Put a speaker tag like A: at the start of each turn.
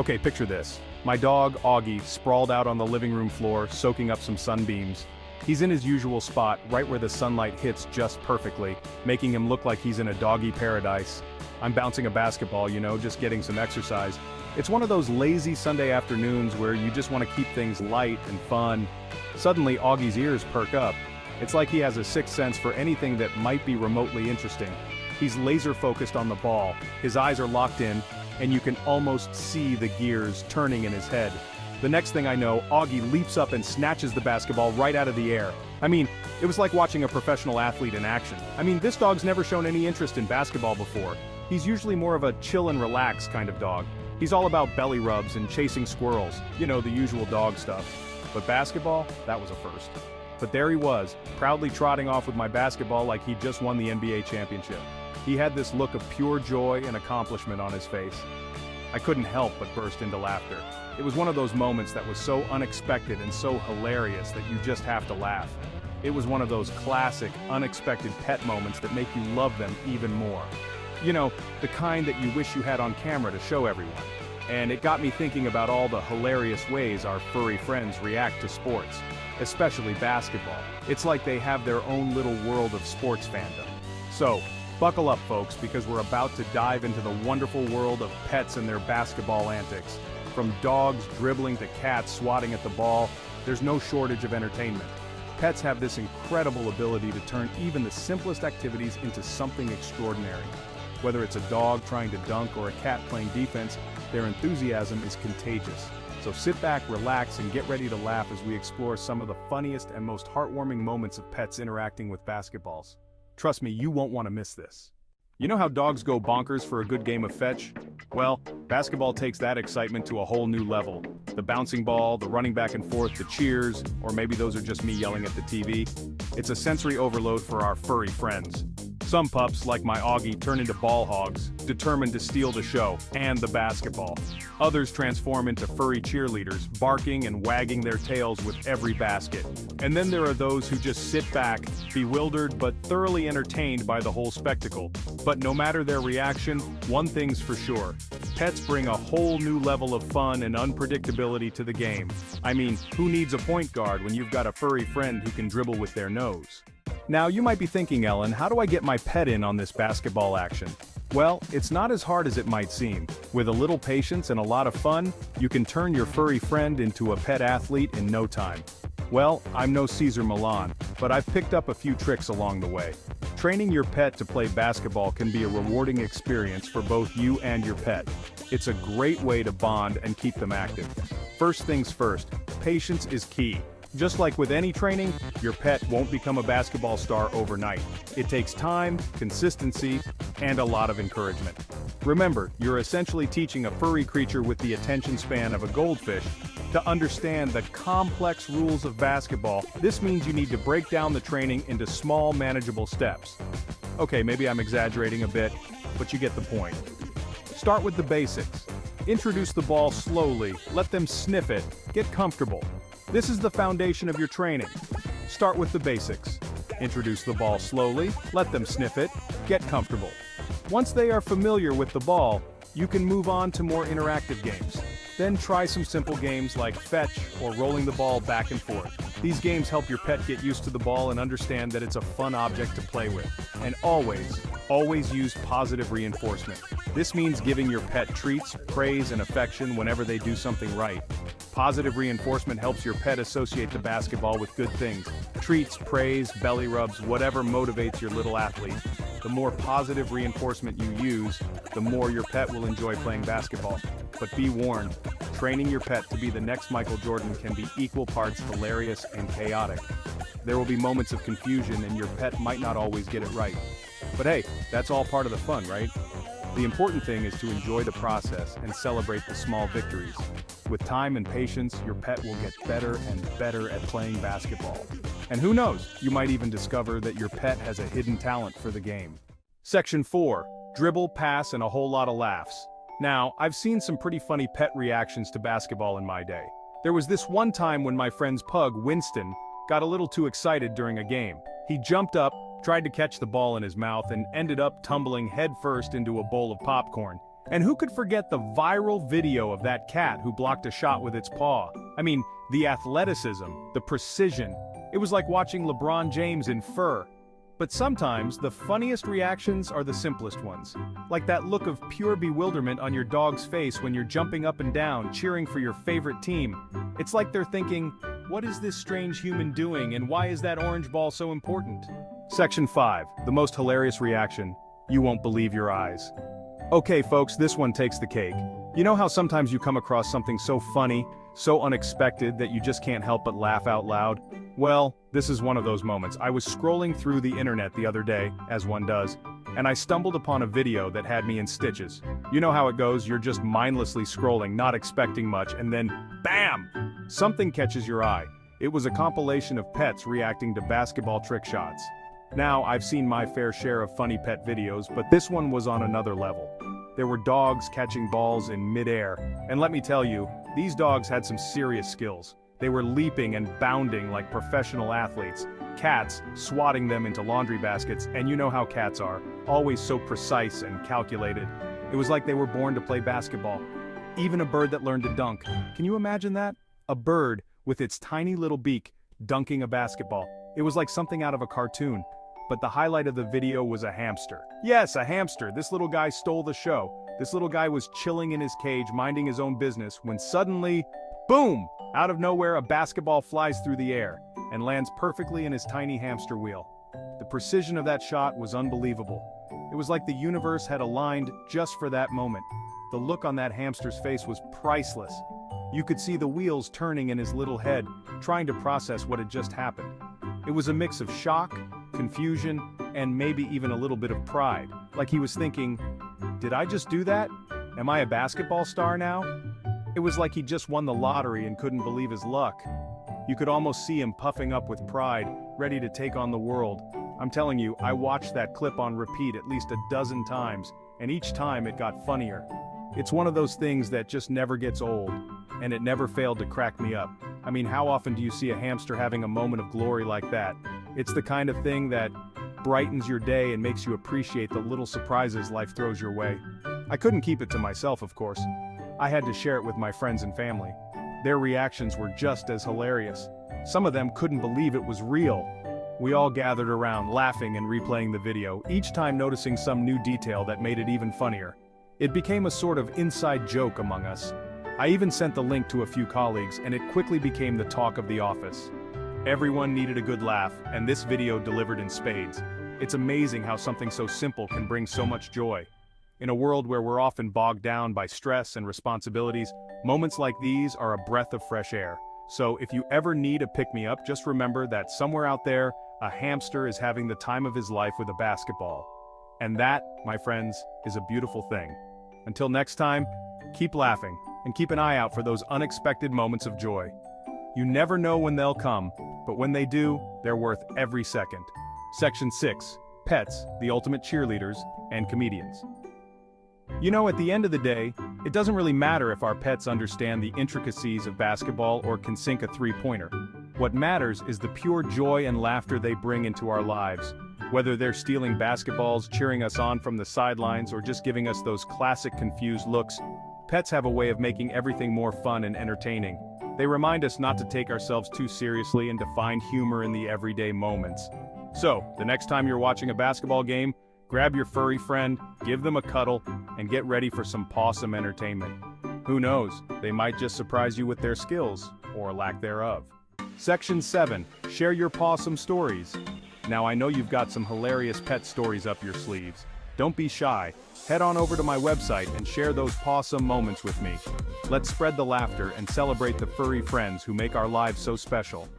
A: Okay, picture this. My dog, Augie, sprawled out on the living room floor, soaking up some sunbeams. He's in his usual spot, right where the sunlight hits just perfectly, making him look like he's in a doggy paradise. I'm bouncing a basketball, just getting some exercise. It's one of those lazy Sunday afternoons where you just want to keep things light and fun. Suddenly, Augie's ears perk up. It's like he has a sixth sense for anything that might be remotely interesting. He's laser-focused on the ball, his eyes are locked in, and you can almost see the gears turning in his head. The next thing I know, Augie leaps up and snatches the basketball right out of the air. It was like watching a professional athlete in action. This dog's never shown any interest in basketball before. He's usually more of a chill and relax kind of dog. He's all about belly rubs and chasing squirrels, the usual dog stuff. But basketball, that was a first. But there he was, proudly trotting off with my basketball like he'd just won the NBA championship. He had this look of pure joy and accomplishment on his face. I couldn't help but burst into laughter. It was one of those moments that was so unexpected and so hilarious that you just have to laugh. It was one of those classic, unexpected pet moments that make you love them even more. The kind that you wish you had on camera to show everyone. And it got me thinking about all the hilarious ways our furry friends react to sports, especially basketball. It's like they have their own little world of sports fandom. So, buckle up folks, because we're about to dive into the wonderful world of pets and their basketball antics. From dogs dribbling to cats swatting at the ball, there's no shortage of entertainment. Pets have this incredible ability to turn even the simplest activities into something extraordinary. Whether it's a dog trying to dunk or a cat playing defense, their enthusiasm is contagious. So sit back, relax, and get ready to laugh as we explore some of the funniest and most heartwarming moments of pets interacting with basketballs. Trust me, you won't want to miss this. You know how dogs go bonkers for a good game of fetch? Well, basketball takes that excitement to a whole new level. The bouncing ball, the running back and forth, the cheers, or maybe those are just me yelling at the TV. It's a sensory overload for our furry friends. Some pups, like my Augie, turn into ball hogs, determined to steal the show and the basketball. Others transform into furry cheerleaders, barking and wagging their tails with every basket. And then there are those who just sit back, bewildered but thoroughly entertained by the whole spectacle. But no matter their reaction, one thing's for sure. Pets bring a whole new level of fun and unpredictability to the game. Who needs a point guard when you've got a furry friend who can dribble with their nose? Now, you might be thinking, Ellen, how do I get my pet in on this basketball action? Well, it's not as hard as it might seem. With a little patience and a lot of fun, you can turn your furry friend into a pet athlete in no time. Well, I'm no Caesar Milan, but I've picked up a few tricks along the way. Training your pet to play basketball can be a rewarding experience for both you and your pet. It's a great way to bond and keep them active. First things first, patience is key. Just like with any training, your pet won't become a basketball star overnight. It takes time, consistency, and a lot of encouragement. Remember, you're essentially teaching a furry creature with the attention span of a goldfish to understand the complex rules of basketball. This means you need to break down the training into small, manageable steps. Okay, maybe I'm exaggerating a bit, but you get the point. Start with the basics. Introduce the ball slowly, let them sniff it, get comfortable. This is the foundation of your training. Start with the basics. Introduce the ball slowly, let them sniff it, get comfortable. Once they are familiar with the ball, you can move on to more interactive games. Then try some simple games like fetch or rolling the ball back and forth. These games help your pet get used to the ball and understand that it's a fun object to play with. And always use positive reinforcement. This means giving your pet treats, praise, and affection whenever they do something right. Positive reinforcement helps your pet associate the basketball with good things. Treats, praise, belly rubs, whatever motivates your little athlete. The more positive reinforcement you use, the more your pet will enjoy playing basketball. But be warned, training your pet to be the next Michael Jordan can be equal parts hilarious and chaotic. There will be moments of confusion and your pet might not always get it right. But hey, that's all part of the fun, right? The important thing is to enjoy the process and celebrate the small victories. With time and patience, your pet will get better and better at playing basketball. And who knows, you might even discover that your pet has a hidden talent for the game. Section 4. Dribble, pass, and a whole lot of laughs. Now, I've seen some pretty funny pet reactions to basketball in my day. There was this one time when my friend's pug, Winston, got a little too excited during a game. He jumped up, tried to catch the ball in his mouth, and ended up tumbling headfirst into a bowl of popcorn. And who could forget the viral video of that cat who blocked a shot with its paw? I mean, the athleticism, the precision. It was like watching LeBron James in fur. But sometimes, the funniest reactions are the simplest ones. Like that look of pure bewilderment on your dog's face when you're jumping up and down, cheering for your favorite team. It's like they're thinking, what is this strange human doing and why is that orange ball so important? Section 5, the most hilarious reaction. You won't believe your eyes. Okay folks, this one takes the cake. You know how sometimes you come across something so funny, so unexpected that you just can't help but laugh out loud? Well, this is one of those moments. I was scrolling through the internet the other day, as one does, and I stumbled upon a video that had me in stitches. You know how it goes, you're just mindlessly scrolling, not expecting much, and then, BAM! Something catches your eye. It was a compilation of pets reacting to basketball trick shots. Now, I've seen my fair share of funny pet videos, but this one was on another level. There were dogs catching balls in midair, and let me tell you, these dogs had some serious skills. They were leaping and bounding like professional athletes, cats swatting them into laundry baskets, and you know how cats are, always so precise and calculated. It was like they were born to play basketball. Even a bird that learned to dunk. Can you imagine that? A bird, with its tiny little beak, dunking a basketball. It was like something out of a cartoon. But the highlight of the video was a hamster. Yes, a hamster. This little guy stole the show. This little guy was chilling in his cage, minding his own business, when suddenly, boom! Out of nowhere, a basketball flies through the air and lands perfectly in his tiny hamster wheel. The precision of that shot was unbelievable. It was like the universe had aligned just for that moment. The look on that hamster's face was priceless. You could see the wheels turning in his little head, trying to process what had just happened. It was a mix of shock, confusion, and maybe even a little bit of pride. Like he was thinking, did I just do that? Am I a basketball star now? It was like he just won the lottery and couldn't believe his luck. You could almost see him puffing up with pride, ready to take on the world. I'm telling you, I watched that clip on repeat at least a dozen times, and each time it got funnier. It's one of those things that just never gets old, and it never failed to crack me up. I mean, how often do you see a hamster having a moment of glory like that? It's the kind of thing that brightens your day and makes you appreciate the little surprises life throws your way. I couldn't keep it to myself, of course. I had to share it with my friends and family. Their reactions were just as hilarious. Some of them couldn't believe it was real. We all gathered around, laughing and replaying the video, each time noticing some new detail that made it even funnier. It became a sort of inside joke among us. I even sent the link to a few colleagues, and it quickly became the talk of the office. Everyone needed a good laugh, and this video delivered in spades. It's amazing how something so simple can bring so much joy. In a world where we're often bogged down by stress and responsibilities, moments like these are a breath of fresh air. So if you ever need a pick-me-up, just remember that somewhere out there, a hamster is having the time of his life with a basketball. And that, my friends, is a beautiful thing. Until next time, keep laughing, and keep an eye out for those unexpected moments of joy. You never know when they'll come, but when they do, they're worth every second. Section 6. Pets, the ultimate cheerleaders, and comedians. You know, at the end of the day, it doesn't really matter if our pets understand the intricacies of basketball or can sink a three-pointer. What matters is the pure joy and laughter they bring into our lives. Whether they're stealing basketballs, cheering us on from the sidelines, or just giving us those classic confused looks, pets have a way of making everything more fun and entertaining. They remind us not to take ourselves too seriously and to find humor in the everyday moments. So, the next time you're watching a basketball game, grab your furry friend, give them a cuddle, and get ready for some pawsome entertainment. Who knows, they might just surprise you with their skills, or lack thereof. Section 7. Share your pawsome stories. Now I know you've got some hilarious pet stories up your sleeves. Don't be shy. Head on over to my website and share those pawsome moments with me. Let's spread the laughter and celebrate the furry friends who make our lives so special.